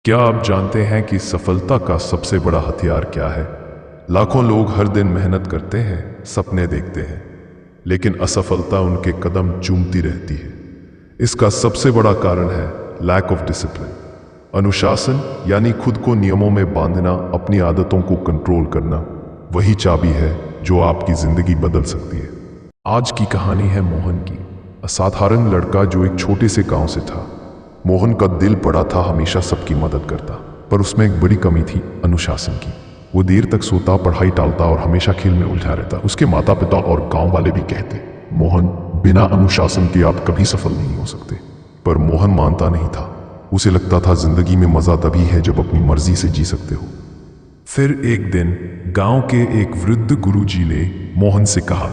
क्या आप जानते हैं कि सफलता का सबसे बड़ा हथियार क्या है? लाखों लोग हर दिन मेहनत करते हैं, सपने देखते हैं, लेकिन असफलता उनके कदम चूमती रहती है। इसका सबसे बड़ा कारण है लैक ऑफ डिसिप्लिन। अनुशासन यानी खुद को नियमों में बांधना, अपनी आदतों को कंट्रोल करना, वही चाबी है जो आपकी जिंदगी बदल सकती है। आज की कहानी है मोहन की। असाधारण लड़का जो एक छोटे से गांव से था। मोहन का दिल बड़ा था, हमेशा सबकी मदद करता, पर उसमें एक बड़ी कमी थी, अनुशासन की। वो देर तक सोता, पढ़ाई टालता और हमेशा खेल में उलझा रहता। उसके माता पिता और गांव वाले भी कहते, मोहन, बिना अनुशासन के आप कभी सफल नहीं हो सकते। पर मोहन मानता नहीं था। उसे लगता था जिंदगी में मजा तभी है जब अपनी मर्जी से जी सकते हो। फिर एक दिन गांव के एक वृद्ध गुरुजी ने मोहन से कहा,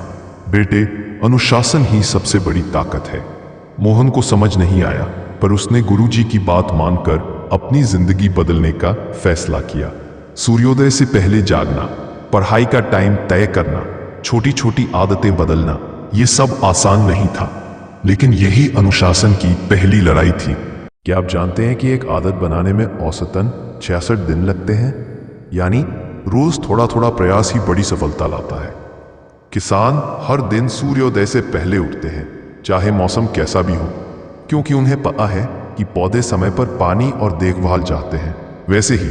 बेटे, अनुशासन ही सबसे बड़ी ताकत है। मोहन को समझ नहीं आया, पर उसने गुरुजी की बात मानकर अपनी जिंदगी बदलने का फैसला किया। सूर्योदय से पहले जागना, पढ़ाई का टाइम तय करना, छोटी छोटी आदतें बदलना, ये सब आसान नहीं था, लेकिन यही अनुशासन की पहली लड़ाई थी। क्या आप जानते हैं कि एक आदत बनाने में औसतन 66 दिन लगते हैं? यानी रोज थोड़ा थोड़ा प्रयास ही बड़ी सफलता लाता है। किसान हर दिन सूर्योदय से पहले उठते हैं, चाहे मौसम कैसा भी हो, क्योंकि उन्हें पता है कि पौधे समय पर पानी और देखभाल चाहते हैं। वैसे ही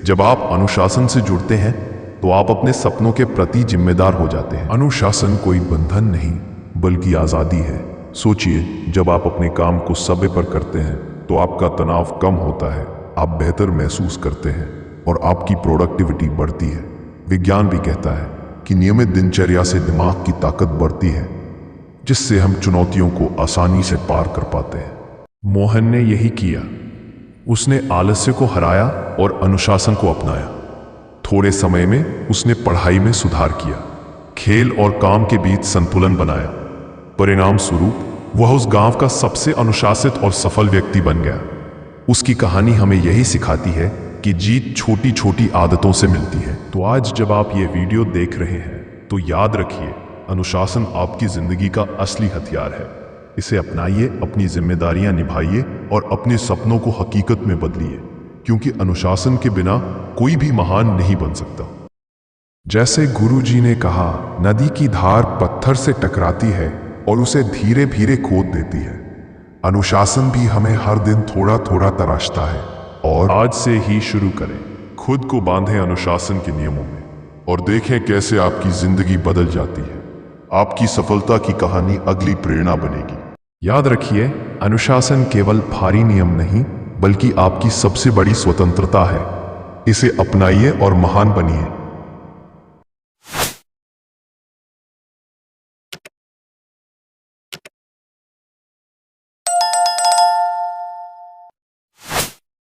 जब आप अनुशासन से जुड़ते हैं तो आप अपने सपनों के प्रति जिम्मेदार हो जाते हैं। अनुशासन कोई बंधन नहीं, बल्कि आजादी है। सोचिए, जब आप अपने काम को समय पर करते हैं तो आपका तनाव कम होता है, आप बेहतर महसूस करते हैं और आपकी प्रोडक्टिविटी बढ़ती है। विज्ञान भी कहता है कि नियमित दिनचर्या से दिमाग की ताकत बढ़ती है, जिससे हम चुनौतियों को आसानी से पार कर पाते हैं। मोहन ने यही किया। उसने आलस्य को हराया और अनुशासन को अपनाया। थोड़े समय में उसने पढ़ाई में सुधार किया, खेल और काम के बीच संतुलन बनाया। परिणाम स्वरूप वह उस गांव का सबसे अनुशासित और सफल व्यक्ति बन गया। उसकी कहानी हमें यही सिखाती है कि जीत छोटी छोटी आदतों से मिलती है। तो आज जब आप ये वीडियो देख रहे हैं तो याद रखिए, अनुशासन आपकी जिंदगी का असली हथियार है। इसे अपनाइए, अपनी जिम्मेदारियां निभाइए और अपने सपनों को हकीकत में बदलिए, क्योंकि अनुशासन के बिना कोई भी महान नहीं बन सकता। जैसे गुरुजी ने कहा, नदी की धार पत्थर से टकराती है और उसे धीरे धीरे खोद देती है। अनुशासन भी हमें हर दिन थोड़ा थोड़ा तराशता है। और आज से ही शुरू करें, खुद को बांधें अनुशासन के नियमों में और देखें कैसे आपकी जिंदगी बदल जाती है। आपकी सफलता की कहानी अगली प्रेरणा बनेगी। याद रखिए, अनुशासन केवल भारी नियम नहीं, बल्कि आपकी सबसे बड़ी स्वतंत्रता है। इसे अपनाइए और महान बनिए।